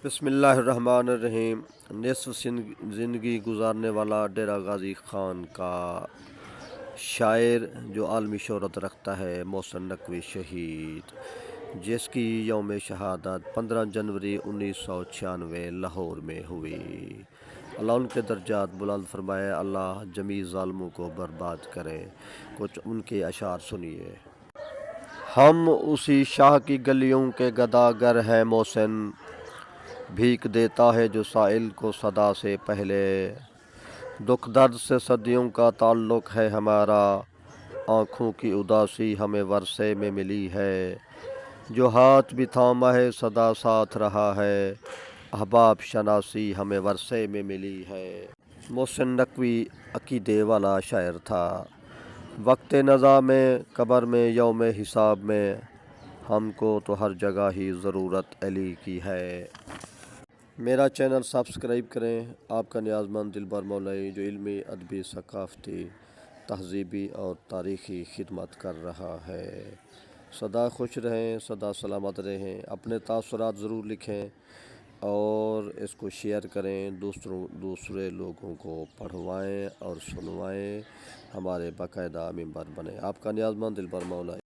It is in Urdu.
بسم اللہ الرحمن الرحیم۔ نصف زندگی گزارنے والا ڈیرہ غازی خان کا شاعر جو عالمی شہرت رکھتا ہے، محسن نقوی شہید، جس کی یوم شہادت 15 جنوری 1996 لاہور میں ہوئی۔ اللہ ان کے درجات بلند فرمائے، اللہ جمیع ظالموں کو برباد کرے۔ کچھ ان کے اشعار سنیے۔ ہم اسی شاہ کی گلیوں کے گداگر ہیں محسن، بھیک دیتا ہے جو سائل کو صدا سے پہلے۔ دکھ درد سے صدیوں کا تعلق ہے ہمارا، آنکھوں کی اداسی ہمیں ورثے میں ملی ہے۔ جو ہاتھ بھی تھاما ہے سدا ساتھ رہا ہے، احباب شناسی ہمیں ورثے میں ملی ہے۔ محسن نقوی عقیدے والا شاعر تھا۔ وقت نزاع میں، قبر میں، یوم حساب میں، ہم کو تو ہر جگہ ہی ضرورت علی کی ہے۔ میرا چینل سبسکرائب کریں۔ آپ کا نیاز مند دلبر مولائی جو علمی، ادبی، ثقافتی، تہذیبی اور تاریخی خدمت کر رہا ہے۔ سدا خوش رہیں، سدا سلامت رہیں۔ اپنے تاثرات ضرور لکھیں اور اس کو شیئر کریں، دوسرے لوگوں کو پڑھوائیں اور سنوائیں، ہمارے باقاعدہ ممبر بنیں۔ آپ کا نیاز مند دلبر مولائی۔